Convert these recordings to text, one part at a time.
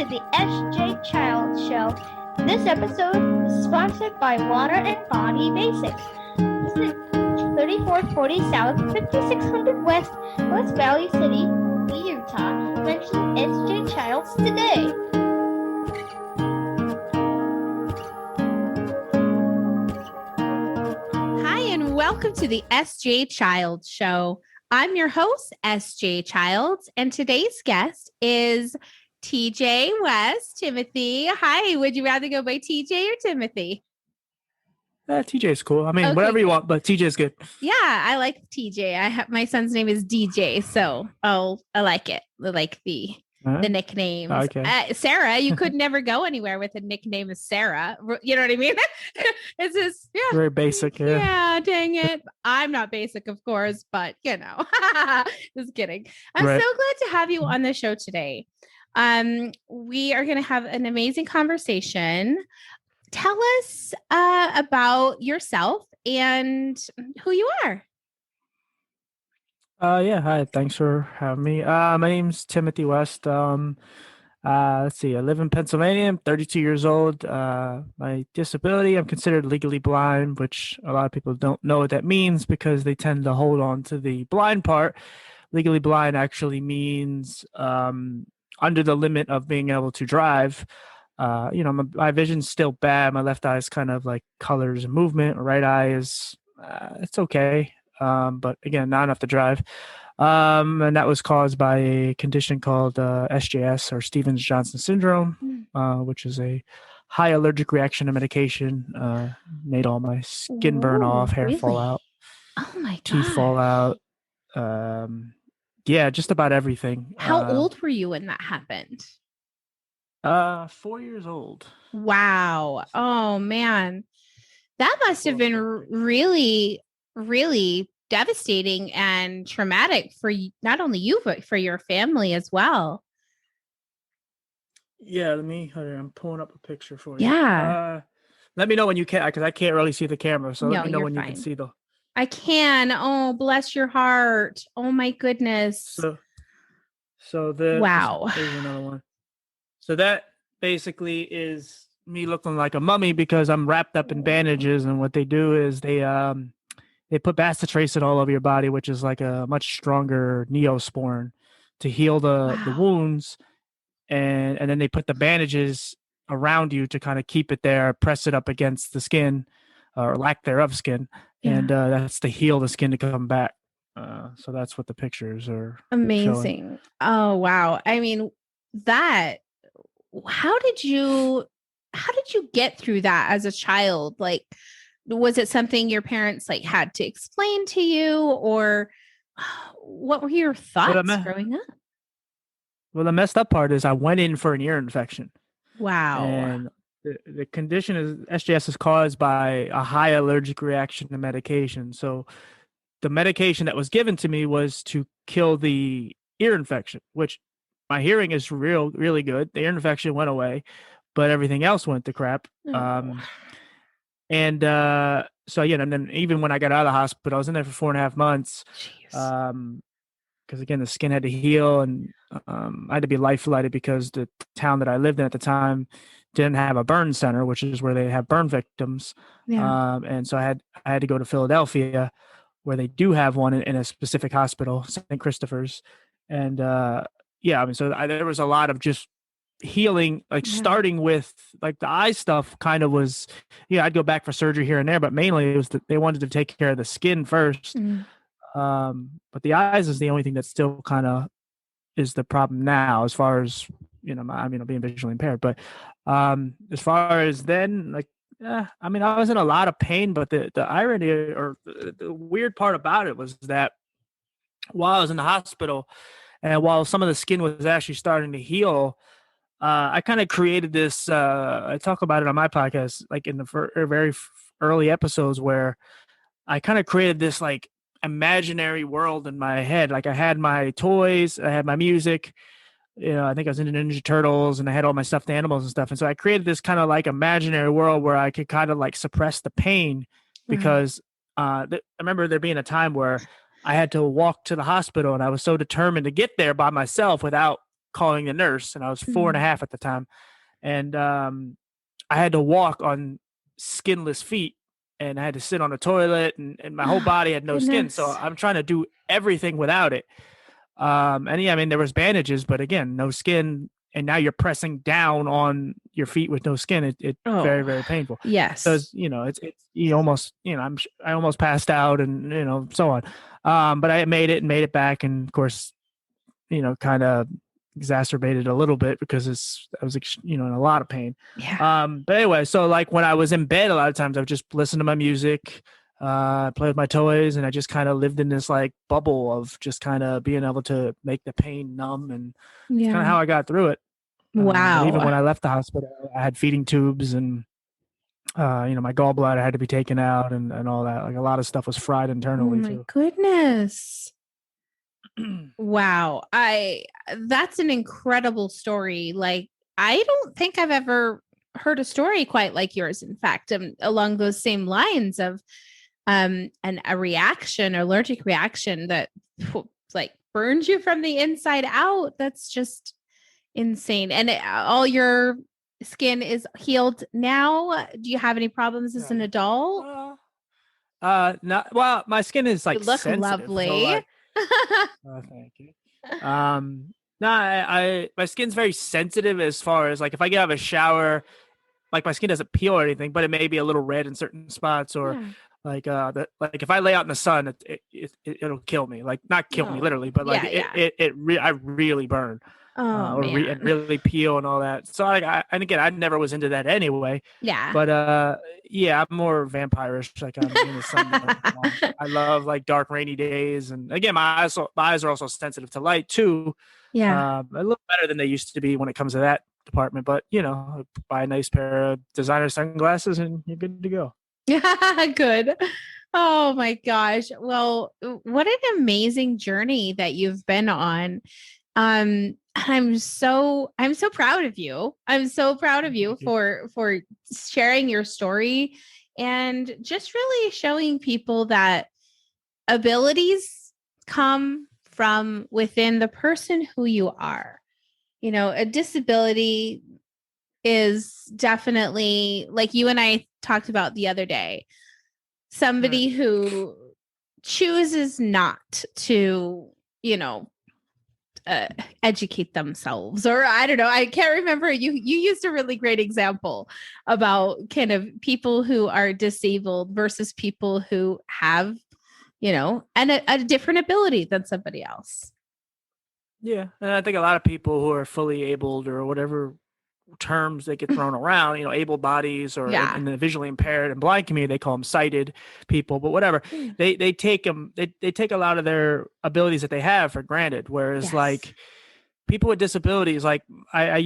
to the SJ Child Show. This episode is sponsored by Water and Body Basics. Visit 3440 South, 5600 West, West Valley City, Utah. Mention SJ Childs today. Hi, and welcome to the SJ Childs Show. I'm your host, SJ Childs, and today's guest is TJ West, Timothy. Hi, would you rather go by TJ or Timothy? TJ is cool. I mean, Okay, whatever you want, but TJ is good. Yeah, I like TJ. My son's name is DJ, so I like it. I like the nicknames. Okay. Sarah, you could never go anywhere with a nickname as Sarah. You know what I mean? It's just Very basic. Yeah, dang it. I'm not basic, of course, but just kidding. I'm so glad to have you on the show today. We are going to have an amazing conversation. Tell us about yourself and who you are. Hi. Thanks for having me. My name's Timothy West. Let's see. I live in Pennsylvania. I'm 32 years old. My disability, I'm considered legally blind, which a lot of people don't know what that means because they tend to hold on to the blind part. Legally blind actually means under the limit of being able to drive. My vision's still bad. My left eye is kind of like colors and movement. My right eye is, it's okay. But again, not enough to drive. And that was caused by a condition called SJS or Stevens-Johnson Syndrome, which is a high allergic reaction to medication. Made all my skin burn off, hair fall out. Oh my God. Teeth fall out. Just about everything. How old were you when that happened? 4 years old. Wow. Oh man. That must have been really, really devastating and traumatic for not only you, but for your family as well. Yeah, I'm pulling up a picture for you. Yeah. Let me know when you can, because I can't really see the camera. So let me know when you can see the. I can. Oh, bless your heart. Oh my goodness. Wow. There's another one. So that basically is me looking like a mummy because I'm wrapped up in bandages, and what they do is they put bacitracin all over your body, which is like a much stronger neosporin to heal the wounds, and then they put the bandages around you to kind of keep it there, press it up against the skin or lack thereof skin, and that's to heal the skin to come back. So that's what the pictures are amazing showing. Oh wow. I mean, how did you get through that as a child? Like, was it something your parents had to explain to you, or what were your thoughts growing up? Well, the messed up part is I went in for an ear infection. Wow. And the condition is SJS is caused by a high allergic reaction to medication. So the medication that was given to me was to kill the ear infection, which my hearing is really good. The ear infection went away, but everything else went to crap. And then even when I got out of the hospital, I was in there for 4.5 months. Because again, the skin had to heal, and I had to be life flighted because the town that I lived in at the time didn't have a burn center, which is where they have burn victims. And so I had to go to Philadelphia, where they do have one in a specific hospital, St. Christopher's. And there was a lot of just healing, starting with the eye stuff kind of was, I'd go back for surgery here and there, but mainly it was that they wanted to take care of the skin first. But the eyes is the only thing that still kind of is the problem now, as far as, being visually impaired. But as far as then, I was in a lot of pain, but the irony or the weird part about it was that while I was in the hospital and while some of the skin was actually starting to heal, I kind of created this, I talk about it on my podcast, in the very early episodes, where I kind of created this imaginary world in my head. I had my toys, I had my music, I think I was into Ninja Turtles, and I had all my stuffed animals and stuff. And so I created this kind of imaginary world where I could kind of suppress the pain, because I remember there being a time where I had to walk to the hospital, and I was so determined to get there by myself without calling the nurse, and I was 4.5 at the time. And I had to walk on skinless feet, and I had to sit on the toilet, and my whole body had no skin. So I'm trying to do everything without it. And yeah, I mean, there was bandages, but again, no skin. And now you're pressing down on your feet with no skin. It's very, very painful. Yes. So it's you almost, I almost passed out, and so on. But I made it back, and of course, kind of exacerbated a little bit because I was in a lot of pain. Yeah. But anyway, so like when I was in bed, a lot of times I would just listen to my music, play with my toys, and I just kind of lived in this like bubble of just kind of being able to make the pain numb, and it's kind of how I got through it. Wow. Even when I left the hospital, I had feeding tubes, and my gallbladder had to be taken out, and all that. Like a lot of stuff was fried internally. Oh my goodness. Wow. That's an incredible story. Like, I don't think I've ever heard a story quite like yours. In fact, along those same lines of a reaction, allergic reaction that like burns you from the inside out. That's just insane. And all your skin is healed now. Do you have any problems as an adult? Not well. My skin is like you look lovely. Oh, thank you. No, my skin's very sensitive as far as like if I get out of a shower, like my skin doesn't peel or anything, but it may be a little red in certain spots, or like if I lay out in the sun, it'll kill me. Like not kill me literally, but like I really burn. And really peel and all that. So and again, I never was into that anyway. Yeah. But I'm more vampirish. Like I'm in the sun. I love like dark, rainy days, and again, my eyes are also sensitive to light too. Yeah. A little better than they used to be when it comes to that department. But buy a nice pair of designer sunglasses, and you're good to go. Yeah, good. Oh my gosh. Well, what an amazing journey that you've been on. I'm so proud of you. I'm so proud of you for sharing your story and just really showing people that abilities come from within the person who you are. A disability is definitely, like you and I talked about the other day, somebody who chooses not to, educate themselves, or I don't know. I can't remember. You used a really great example about kind of people who are disabled versus people who have, and a different ability than somebody else. Yeah. And I think a lot of people who are fully abled or whatever terms that get thrown around, able bodies or in the visually impaired and blind community, they call them sighted people, but whatever. They take them, they take a lot of their abilities that they have for granted. Whereas like people with disabilities, like I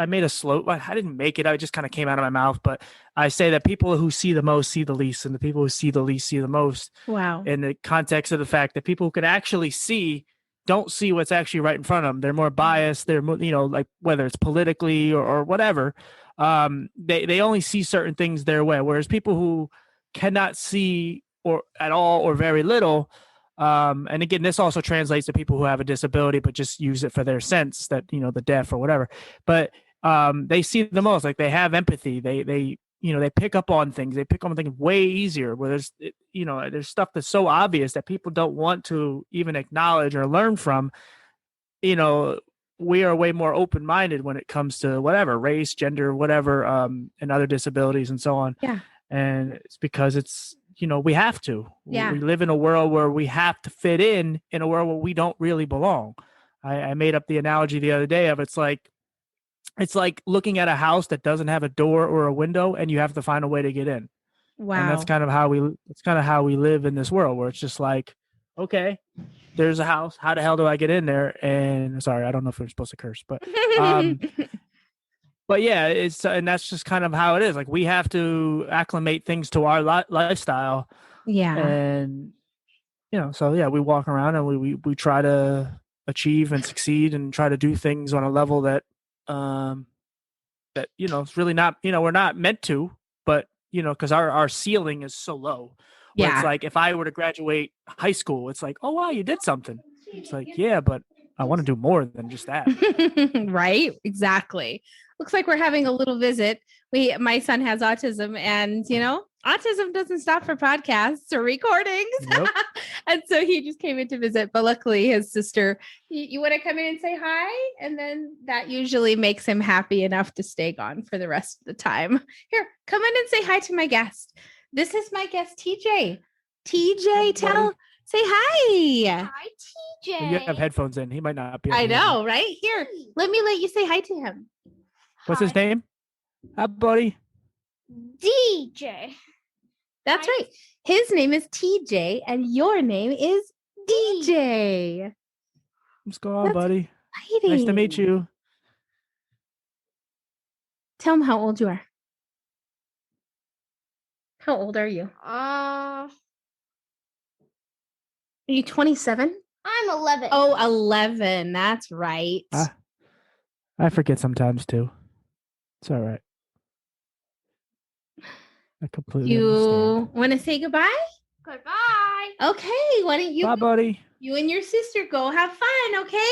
made a slope. I didn't make it. I just kind of came out of my mouth, but I say that people who see the most see the least, and the people who see the least see the most. Wow. In the context of the fact that people who can actually see don't see what's actually right in front of them. They're more biased. They're more, like whether it's politically or whatever, they only see certain things their way. Whereas people who cannot see or at all or very little, and again, this also translates to people who have a disability but just use it for their sense, that the deaf or whatever. But they see the most. Like they have empathy. They pick up on things. They pick up on things way easier. Where there's stuff that's so obvious that people don't want to even acknowledge or learn from. We are way more open-minded when it comes to whatever race, gender, whatever, and other disabilities and so on. Yeah. And it's because it's we have to. Yeah. We live in a world where we have to fit in a world where we don't really belong. I made up the analogy the other day of it's like looking at a house that doesn't have a door or a window, and you have to find a way to get in. Wow. And that's kind of how we live in this world, where it's just like, okay, there's a house. How the hell do I get in there? And sorry, I don't know if we're supposed to curse, but but yeah, and that's just kind of how it is. Like we have to acclimate things to our lifestyle. Yeah. And so yeah, we walk around and we try to achieve and succeed and try to do things on a level that it's really not, we're not meant to, but because our ceiling is so low. It's like if I were to graduate high school, it's like, oh wow, you did something. It's like, yeah, but I want to do more than just that. Right? Exactly. Looks like we're having a little visit. My son has autism, and autism doesn't stop for podcasts or recordings. Nope. And so he just came in to visit. But luckily, his sister, you want to come in and say hi? And then that usually makes him happy enough to stay gone for the rest of the time. Here, come in and say hi to my guest. This is my guest, TJ. TJ, say hi. Hi, TJ. You have headphones in. He might not be. I know, right? Here, let you say hi to him. What's his name? Hi, buddy. DJ. That's right. His name is TJ, and your name is DJ. What's going on, buddy? Exciting. Nice to meet you. Tell him how old you are. How old are you? I'm Are you 27? 11. Oh, 11. That's right. I forget sometimes too. It's all right. I completely You want to say goodbye? Goodbye. Okay. Why don't you? Bye, buddy. You and your sister go have fun, okay?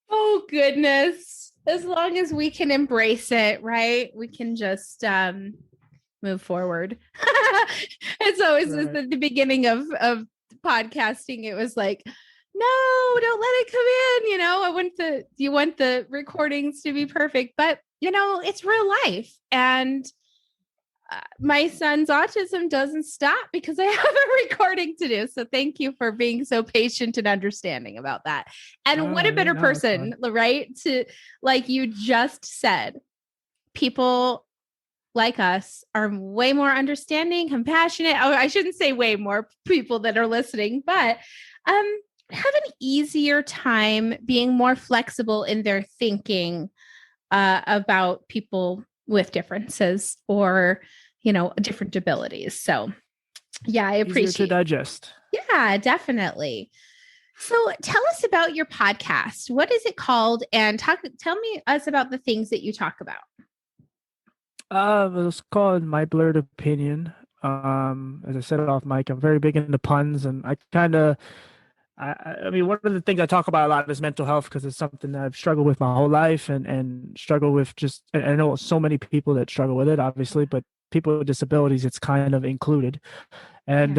Oh, goodness. As long as we can embrace it, right? We can just move forward. It's always Right. at the beginning of podcasting, it was like, no, don't let it come in. You want the recordings to be perfect, but it's real life. And my son's autism doesn't stop because I have a recording to do. So thank you for being so patient and understanding about that. And what a better person, right? To, like you just said, people like us are way more understanding, compassionate. Oh, I shouldn't say way more people that are listening, but have an easier time being more flexible in their thinking about people with differences or different abilities. So yeah, I appreciate Easier to digest. Yeah, definitely. So tell us about your podcast. What is it called? And tell us about the things that you talk about. It's called My Blurred Opinion. As I said off mic, I'm very big into puns, and I mean, one of the things I talk about a lot is mental health because it's something that I've struggled with my whole life and struggle with and I know so many people that struggle with it, obviously, but people with disabilities, it's kind of included. And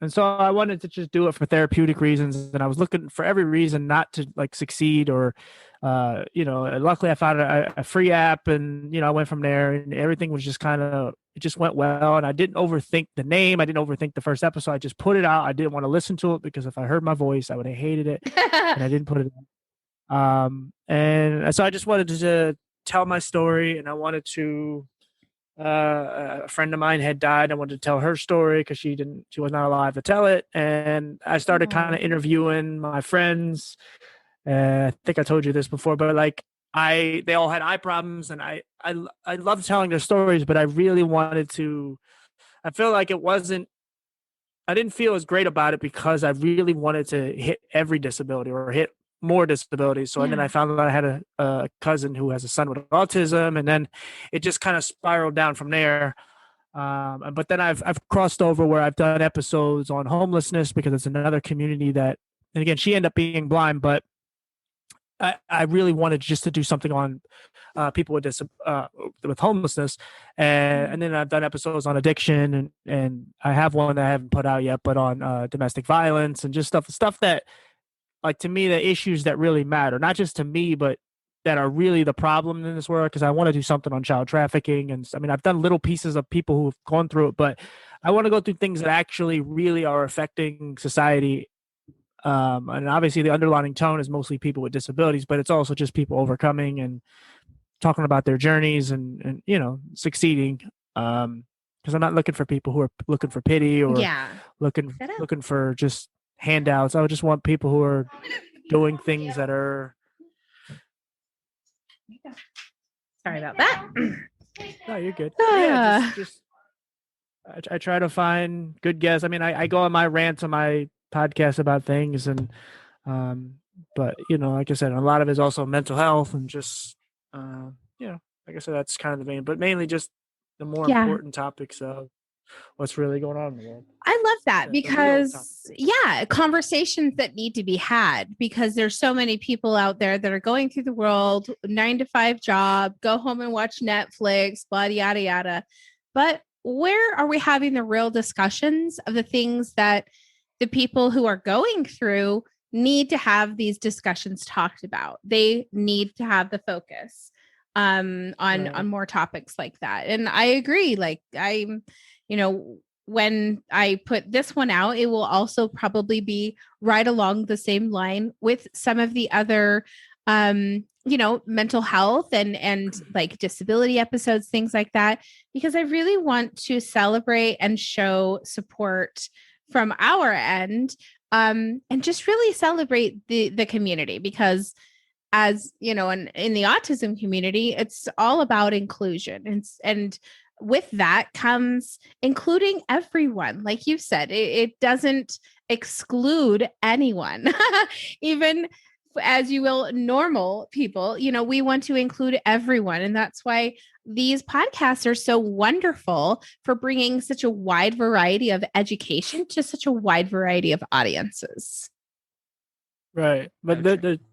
so I wanted to just do it for therapeutic reasons. And I was looking for every reason not to like succeed or, luckily I found a free app and, I went from there and everything was just it just went well. And I didn't overthink the name. I didn't overthink the first episode. I just put it out. I didn't want to listen to it because if I heard my voice, I would have hated it. And I didn't put it out. And so I just wanted to tell my story, and I wanted to, a friend of mine had died. I wanted to tell her story because she was not alive to tell it. And I started kind of interviewing my friends. I think I told you this before, but like they all had eye problems, and I love telling their stories, but I really wanted to. I feel like I didn't feel as great about it because I really wanted to hit every disability or hit more disabilities. So and then I found out I had a cousin who has a son with autism, and then it just kind of spiraled down from there. But then I've crossed over where I've done episodes on homelessness because it's another community that, and again, she ended up being blind, but I really wanted just to do something on people with homelessness, and then I've done episodes on addiction, and I have one that I haven't put out yet, but on domestic violence and just stuff that, like, to me, the issues that really matter, not just to me, but that are really the problem in this world. Because I want to do something on child trafficking, and I mean, I've done little pieces of people who've gone through it, but I want to go through things that actually really are affecting society. And obviously the underlying tone is mostly people with disabilities, but it's also just people overcoming and talking about their journeys and succeeding. Because I'm not looking for people who are looking for pity or looking for just handouts. I would just want people who are doing things that are. Sorry about that. No, you're good. Yeah, I try to find good guests. I mean, I go on my rants on my podcast about things, and but like I said, a lot of it is also mental health and just like I said, that's kind of the main, but mainly just the more important topics of what's really going on in the world. I love that Yeah, because conversations that need to be had, because there's so many people out there that are going through the world, 9-to-5 job, go home and watch Netflix, blah, yada, yada. But where are we having the real discussions of the things that the people who are going through need to have these discussions talked about? They need to have the focus on more topics like that. And I agree. Like when I put this one out, it will also probably be right along the same line with some of the other, mental health and like disability episodes, things like that, because I really want to celebrate and show support from our end, and just really celebrate the community, because as you know, in the autism community, it's all about inclusion, and with that comes including everyone. Like you said, it doesn't exclude anyone, even as you will normal people. We want to include everyone. And that's why these podcasts are so wonderful for bringing such a wide variety of education to such a wide variety of audiences. Right. But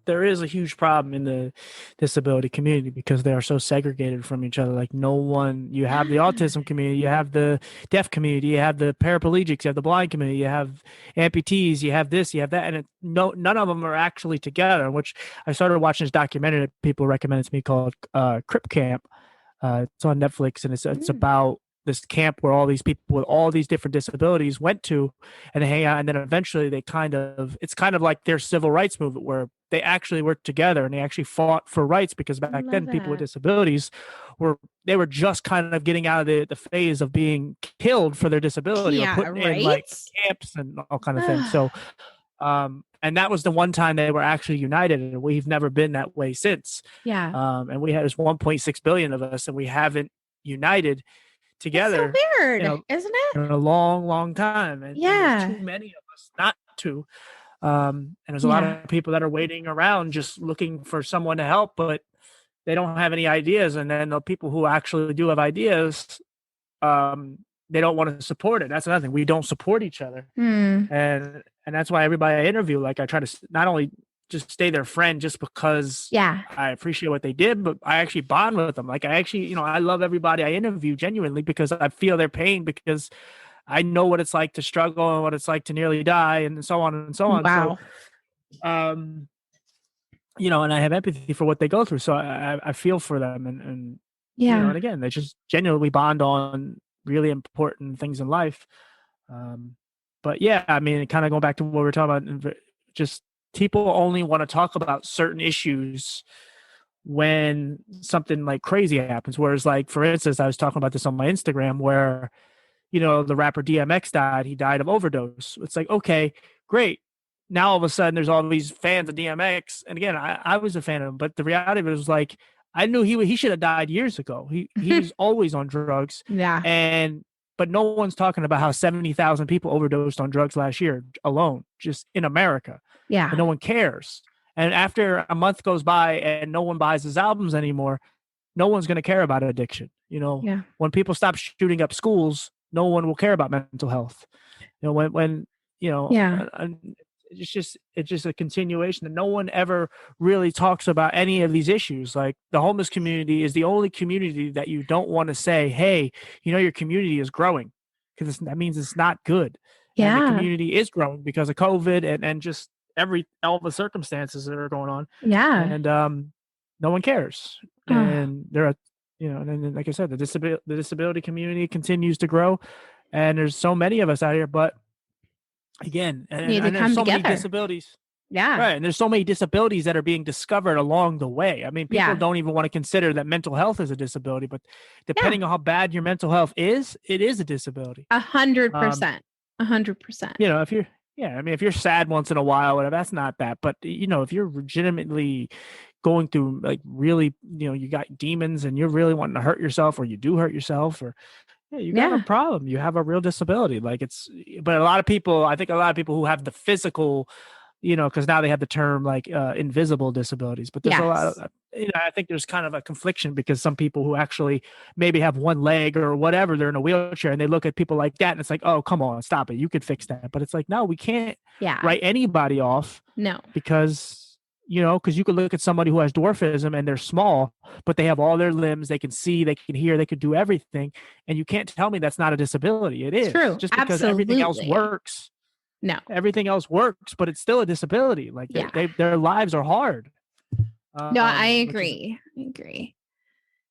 there is a huge problem in the disability community because they are so segregated from each other. Like you have the autism community, you have the deaf community, you have the paraplegics, you have the blind community, you have amputees, you have this, you have that. And none of them are actually together, which I started watching this documentary that people recommended to me called Crip Camp. It's on Netflix, and it's about this camp where all these people with all these different disabilities went to and hang out. And then eventually it's kind of like their civil rights movement where they actually worked together and they actually fought for rights, because back then people with disabilities were just kind of getting out of the phase of being killed for their disability or put in like camps and all kind of things. So, and that was the one time they were actually united, and we've never been that way since. Yeah. And there's 1.6 billion of us, and we haven't united together. It's so weird, isn't it? In a long time. And there's too many of us not to. And there's a lot of people that are waiting around just looking for someone to help, but they don't have any ideas. And then the people who actually do have ideas, they don't want to support it. That's another thing. We don't support each other. And that's why everybody I interview, like I try to not only just stay their friend just because I appreciate what they did, but I actually bond with them. Like I actually, I love everybody I interview genuinely because I feel their pain, because I know what it's like to struggle and what it's like to nearly die and so on and so on. Wow. So, and I have empathy for what they go through. So I feel for them and and again, they just genuinely bond on really important things in life. But I mean, kind of going back to what we were talking about, just people only want to talk about certain issues when something like crazy happens. Whereas, like, for instance, I was talking about this on my Instagram where, the rapper DMX died. He died of overdose. It's like, okay, great. Now all of a sudden there's all these fans of DMX. And again, I was a fan of him, but the reality of it was like, I knew he should have died years ago. He's always on drugs. Yeah. But no one's talking about how 70,000 people overdosed on drugs last year alone, just in America. Yeah. And no one cares. And after a month goes by and no one buys his albums anymore, no one's going to care about addiction. When people stop shooting up schools, no one will care about mental health. It's just a continuation, and no one ever really talks about any of these issues. Like the homeless community is the only community that you don't want to say, hey, your community is growing, because that means it's not good. Yeah. And the community is growing because of COVID and just all the circumstances that are going on. Yeah. And no one cares. And there are, and then, like I said, the disability community continues to grow, and there's so many of us out here, but again, and there's so many disabilities. Yeah. Right. And there's so many disabilities that are being discovered along the way. I mean, people don't even want to consider that mental health is a disability, but depending on how bad your mental health is, it is a disability. 100%. 100%. If you're sad once in a while, whatever, that's not that. But, if you're legitimately going through like really, you got demons and you're really wanting to hurt yourself, or you do hurt yourself, or you got a problem. You have a real disability. Like but I think a lot of people who have the physical because now they have the term like invisible disabilities, but there's a lot of, I think there's kind of a confliction because some people who actually maybe have one leg or whatever, they're in a wheelchair and they look at people like that and it's like, oh, come on, stop it. You could fix that. But it's like, no, we can't write anybody off. No, because, because you could look at somebody who has dwarfism and they're small, but they have all their limbs. They can see, they can hear, they could do everything. And you can't tell me that's not a disability. It is. True. Just because everything else works. No, everything else works, but it's still a disability. Like their lives are hard. No, I agree.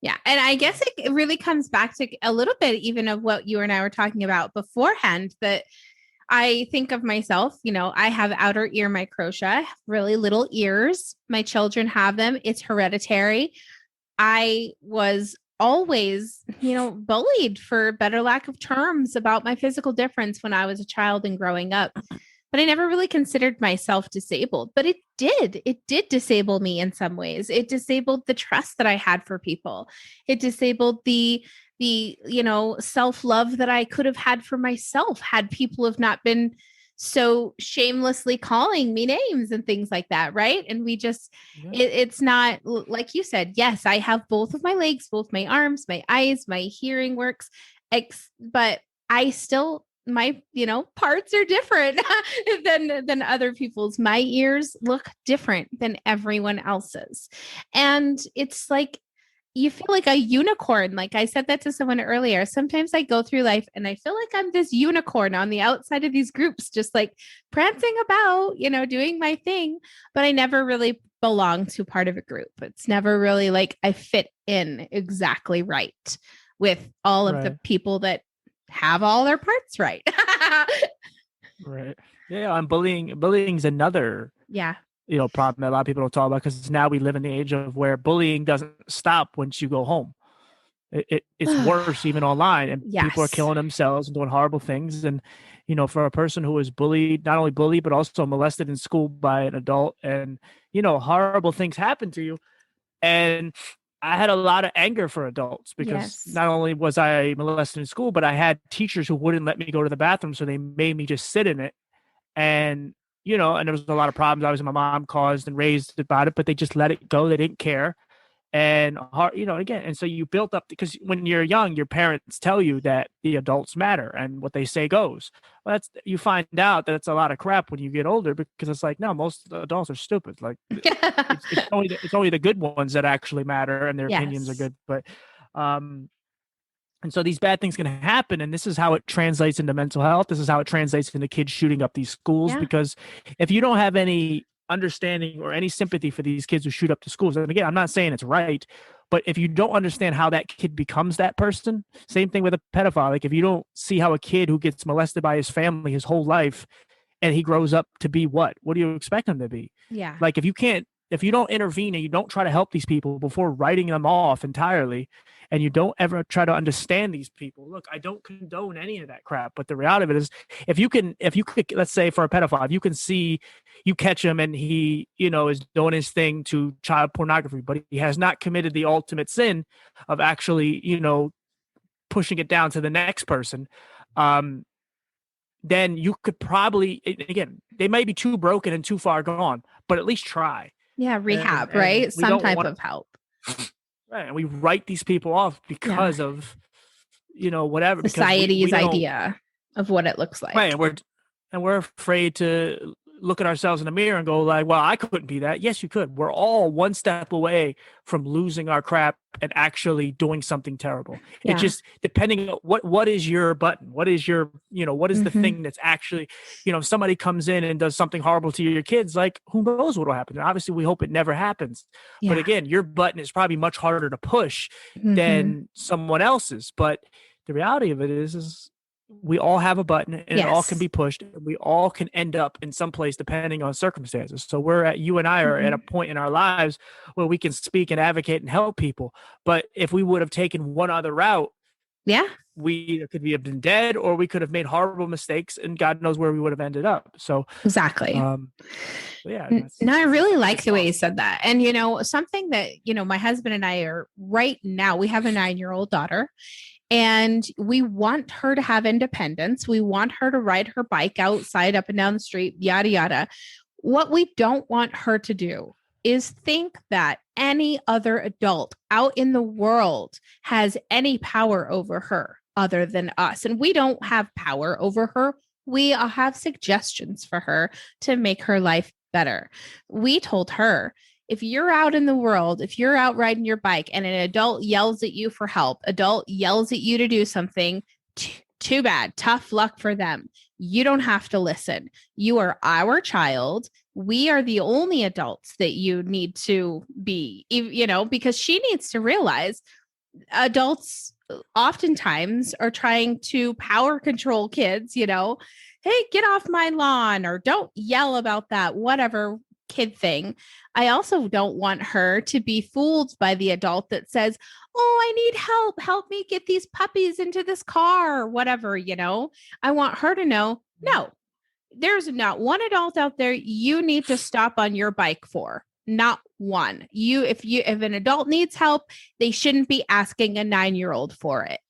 Yeah. And I guess it really comes back to a little bit even of what you and I were talking about beforehand, that I think of myself, I have outer ear microtia, really little ears. My children have them. It's hereditary. I was always, bullied, for better lack of terms, about my physical difference when I was a child and growing up. But I never really considered myself disabled, but it did disable me in some ways. It disabled the trust that I had for people. It disabled the self-love that I could have had for myself had people have not been so shamelessly calling me names and things like that. Right. And we just, it's not like you said, yes, I have both of my legs, both my arms, my eyes, my hearing works, but I still, my, parts are different than other people's. My ears look different than everyone else's. And it's like, you feel like a unicorn. Like I said that to someone earlier. Sometimes I go through life and I feel like I'm this unicorn on the outside of these groups, just like prancing about, doing my thing, but I never really belong to part of a group. It's never really like I fit in exactly right with all of the people that have all their parts right. Right. Yeah. And bullying's another problem that a lot of people don't talk about, because now we live in the age of where bullying doesn't stop once you go home. It's worse even online, and people are killing themselves and doing horrible things. And, for a person who is bullied, not only bullied, but also molested in school by an adult, and, horrible things happen to you. And I had a lot of anger for adults because not only was I molested in school, but I had teachers who wouldn't let me go to the bathroom. So they made me just sit in it. And, and there was a lot of problems obviously my mom caused and raised about it, but they just let it go. They didn't care. And, again, and so you built up, because when you're young, your parents tell you that the adults matter and what they say goes. Well, you find out that it's a lot of crap when you get older, because it's like, no, most adults are stupid. Like it's only the good ones that actually matter and their opinions are good. But, and so these bad things can happen. And this is how it translates into mental health. This is how it translates into kids shooting up these schools, because if you don't have any understanding or any sympathy for these kids who shoot up the schools, and again, I'm not saying it's right, but if you don't understand how that kid becomes that person, same thing with a pedophile. Like if you don't see how a kid who gets molested by his family his whole life and he grows up to be what do you expect him to be? Yeah. Like if you don't intervene and you don't try to help these people before writing them off entirely, and you don't ever try to understand these people. Look, I don't condone any of that crap, but the reality of it is, if you could, let's say for a pedophile, if you can see, you catch him and he, is doing his thing to child pornography, but he has not committed the ultimate sin of actually, pushing it down to the next person. Then you could probably, again, they may be too broken and too far gone, but at least try. Yeah, rehab, right? Some type of help. Right. And we write these people off because of, whatever. Society's idea of what it looks like. Right. And we're afraid to look at ourselves in the mirror and go like, well, I couldn't be that. Yes, you could. We're all one step away from losing our crap and actually doing something terrible. Yeah. It just, depending on what is your button, what is your, what is the thing that's actually, if somebody comes in and does something horrible to your kids, like who knows what will happen. And obviously we hope it never happens. Yeah. But again, your button is probably much harder to push than someone else's. But the reality of it is we all have a button and it all can be pushed. We all can end up in some place depending on circumstances. So you and I are at a point in our lives where we can speak and advocate and help people. But if we would have taken one other route, we could have been dead, or we could have made horrible mistakes, and God knows where we would have ended up. So exactly. No, I really like the way you said that. And, something that, my husband and I are right now, we have a 9-year-old daughter. And we want her to have independence. We want her to ride her bike outside, up and down the street, yada, yada. what we don't want her to do is think that any other adult out in the world has any power over her other than us. And we don't have power over her. We have suggestions for her to make her life better. We told her, if you're out in the world, if you're out riding your bike and an adult yells at you for help, adult yells at you to do something, too bad, tough luck for them. You don't have to listen. You are our child. We are the only adults that you need to be, because she needs to realize adults oftentimes are trying to power control kids, hey, get off my lawn, or don't yell about that, whatever kid thing. I also don't want her to be fooled by the adult that says, oh, I need help me get these puppies into this car, or whatever, I want her to know, no, there's not one adult out there you need to stop on your bike for. Not one. If an adult needs help, they shouldn't be asking a 9-year-old for it.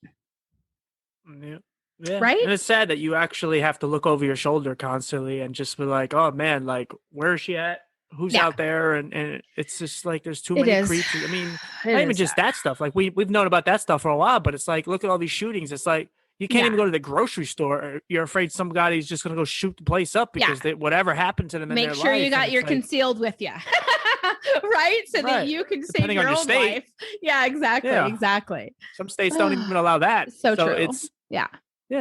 Yeah. Right. And it's sad that you actually have to look over your shoulder constantly and just be like, oh man, like, where is she at? Who's out there? And it's just like, there's too many creatures. I mean, not even just that stuff. Like we've known about that stuff for a while, but it's like, look at all these shootings. It's like, you can't even go to the grocery store. Or you're afraid somebody's just going to go shoot the place up because whatever happened to them in their life. Make sure you got your concealed with you. Right? So that you can save your own life. Yeah, exactly. Yeah. Exactly. Some states don't even allow that. So true. It's, yeah.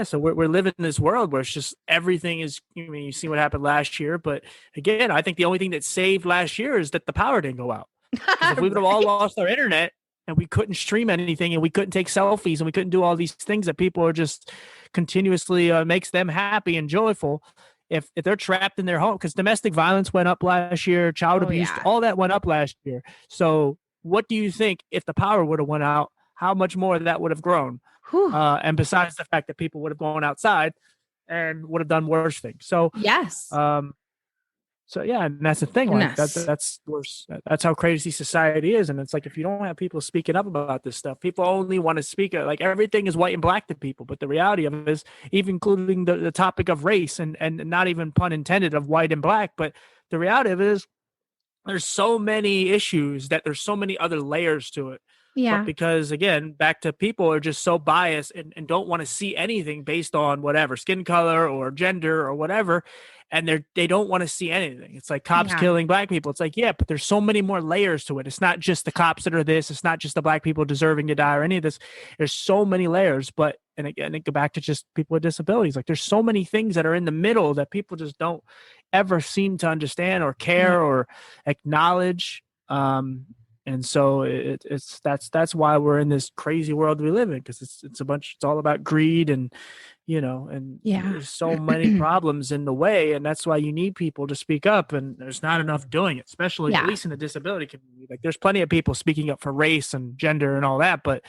So we're living in this world where it's just everything is, you see what happened last year. But again, I think the only thing that saved last year is that the power didn't go out. If we would have all lost our internet and we couldn't stream anything and we couldn't take selfies and we couldn't do all these things that people are just continuously makes them happy and joyful. If they're trapped in their home, because domestic violence went up last year, child abuse, all that went up last year. So what do you think if the power would have went out, how much more that would have grown? And besides the fact that people would have gone outside and would have done worse things. So yes. So yeah, and that's the thing. Like that's worse. That's how crazy society is. And it's like, if you don't have people speaking up about this stuff, people only want to speak. Like everything is white and black to people. But the reality of it is, even including the topic of race and not even pun intended of white and black. But the reality of it is, there's so many issues that there's so many other layers to it. Yeah. But because again, back to people are just so biased and don't want to see anything based on whatever skin color or gender or whatever. And they don't want to see anything. It's like cops killing black people. It's like, but there's so many more layers to it. It's not just the cops that are this. It's not just the black people deserving to die or any of this. There's so many layers. But, and again, it go back to just people with disabilities. Like there's so many things that are in the middle that people just don't ever seem to understand or care or acknowledge. And so that's why we're in this crazy world we live in, because it's all about greed and there's so many problems in the way, and that's why you need people to speak up, and there's not enough doing it, especially at least in the disability community. Like there's plenty of people speaking up for race and gender and all that, but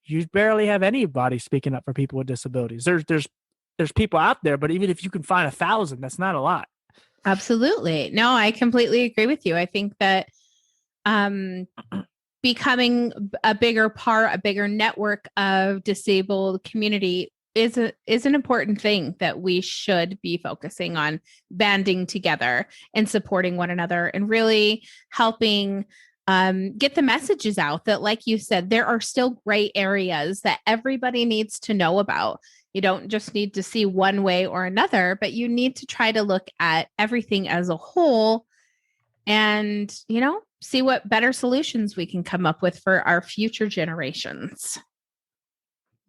you barely have anybody speaking up for people with disabilities. There's people out there, but even if you can find 1,000, that's not a lot. Absolutely. No, I completely agree with you. I think that becoming a bigger network of disabled community is an important thing that we should be focusing on, banding together and supporting one another and really helping get the messages out that, like you said, there are still gray areas that everybody needs to know about. You don't just need to see one way or another, but you need to try to look at everything as a whole and, see what better solutions we can come up with for our future generations.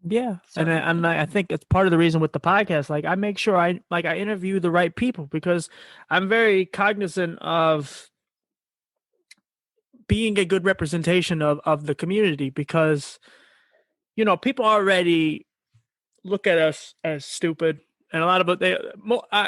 Yeah. And I think it's part of the reason with the podcast. Like I make sure I interview the right people, because I'm very cognizant of being a good representation of the community, because, people already look at us as stupid. And a lot of it,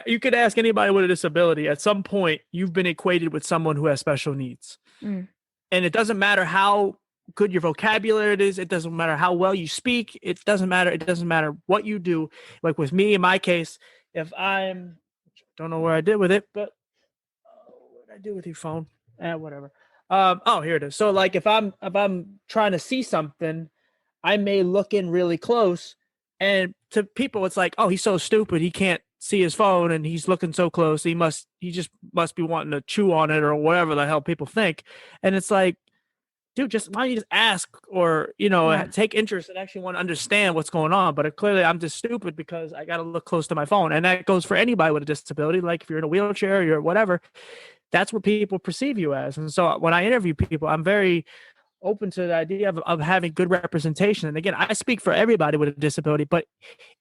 you could ask anybody with a disability. At some point, you've been equated with someone who has special needs. And it doesn't matter how good your vocabulary is. It doesn't matter how well you speak. It doesn't matter what you do. Like with me, in my case, if don't know where I did with it, but what did I do with your phone? Whatever. Here it is. So like if I'm trying to see something, I may look in really close. And to people, it's like, oh, he's so stupid. He can't see his phone and he's looking so close. He just must be wanting to chew on it or whatever the hell people think. And it's like, dude, why don't you just ask or, take interest and actually want to understand what's going on? But clearly I'm just stupid because I got to look close to my phone. And that goes for anybody with a disability. Like if you're in a wheelchair, you're whatever, that's what people perceive you as. And so when I interview people, I'm very open to the idea of having good representation. And again, I speak for everybody with a disability, but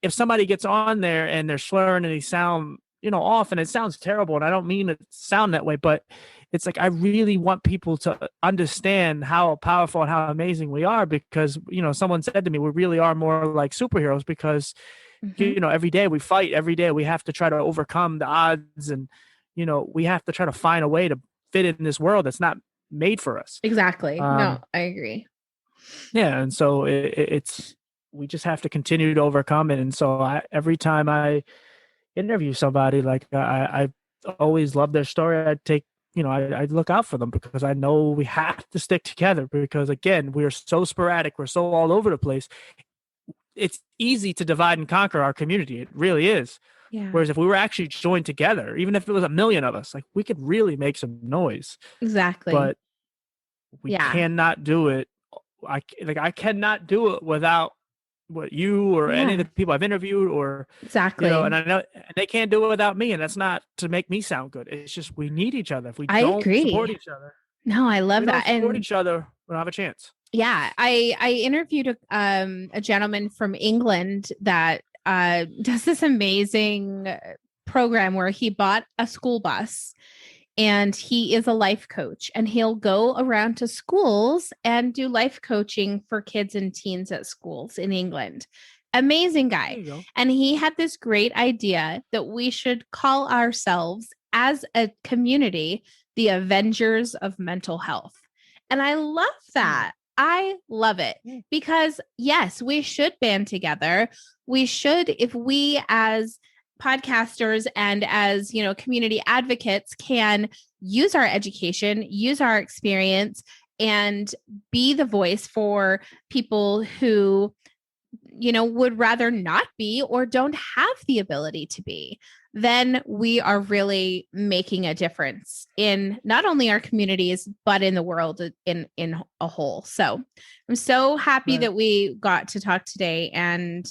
if somebody gets on there and they're slurring and they sound, off, and it sounds terrible, and I don't mean to sound that way, but it's like, I really want people to understand how powerful and how amazing we are, because, someone said to me, we really are more like superheroes because, every day we fight, every day we have to try to overcome the odds, and, we have to try to find a way to fit in this world that's not made for us. Exactly. No, I agree. Yeah. And so we just have to continue to overcome it. And so every time I interview somebody, like I always love their story. I look out for them because I know we have to stick together because, again, we're so sporadic. We're so all over the place. It's easy to divide and conquer our community. It really is. Yeah. Whereas if we were actually joined together, even if it was 1 million of us, like we could really make some noise. Exactly. But we cannot do it. I cannot do it without what you or any of the people I've interviewed or exactly. And I know they can't do it without me. And that's not to make me sound good. It's just we need each other. If we don't support each other. No, I love that. Support each other, we don't have a chance. Yeah. I interviewed a gentleman from England that does this amazing program where he bought a school bus and he is a life coach, and he'll go around to schools and do life coaching for kids and teens at schools in England. Amazing guy. And he had this great idea that we should call ourselves as a community, the Avengers of mental health. And I love that. I love it because yes, we should band together. We should, if we as podcasters and as, community advocates can use our education, use our experience, and be the voice for people who, would rather not be or don't have the ability to be, then we are really making a difference in not only our communities, but in the world in a whole. So I'm so happy that we got to talk today and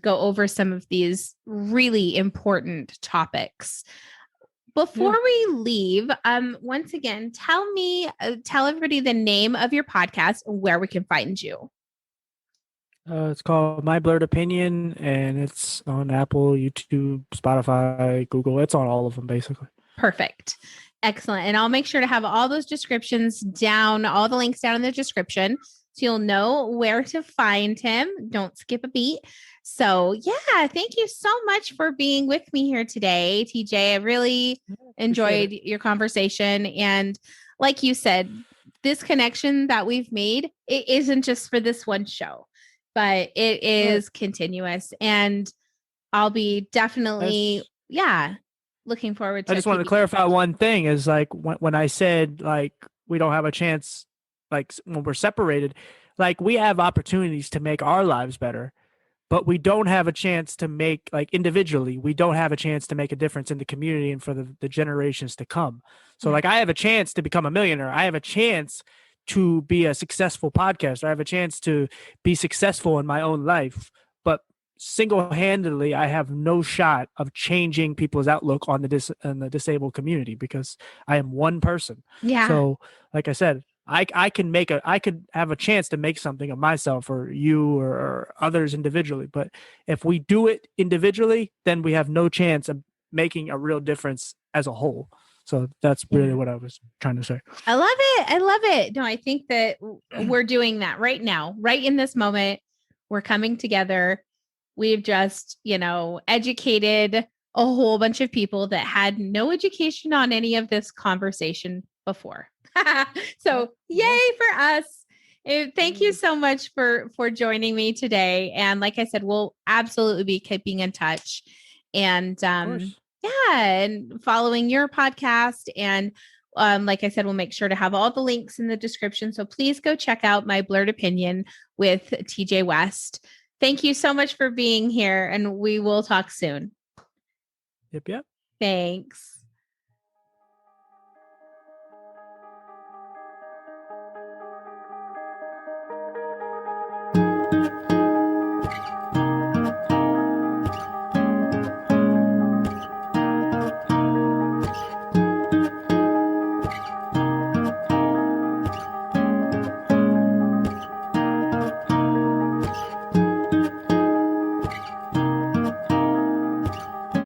go over some of these really important topics. Before we leave, once again, tell everybody the name of your podcast and where we can find you. It's called My Blurred Opinion, and it's on Apple, YouTube, Spotify, Google. It's on all of them, basically. Perfect. Excellent. And I'll make sure to have all those descriptions down, all the links down in the description, so you'll know where to find him. Don't skip a beat. So yeah, thank you so much for being with me here today, TJ. I really enjoyed your conversation. And like you said, this connection that we've made, it isn't just for this one show, but it is continuous. And I'll be definitely, looking forward to it. I just wanted to clarify one thing is like when I said like we don't have a chance, like when we're separated, like we have opportunities to make our lives better, but we don't have a chance to make, like individually, we don't have a chance to make a difference in the community and for the generations to come. So like I have a chance to become a millionaire. I have a chance to be a successful podcaster. I have a chance to be successful in my own life, but single-handedly, I have no shot of changing people's outlook on the disabled community because I am one person. Yeah. So like I said, I could have a chance to make something of myself or you or others individually. But if we do it individually, then we have no chance of making a real difference as a whole. So that's really what I was trying to say. I love it. I love it. No, I think that we're doing that right now, right in this moment. We're coming together. We've just, educated a whole bunch of people that had no education on any of this conversation before. So yay for us. Thank you so much for joining me today. And like I said, we'll absolutely be keeping in touch and, and following your podcast. And like I said, we'll make sure to have all the links in the description. So please go check out My Blurred Opinion with TJ West. Thank you so much for being here, and we will talk soon. Yep. Thanks.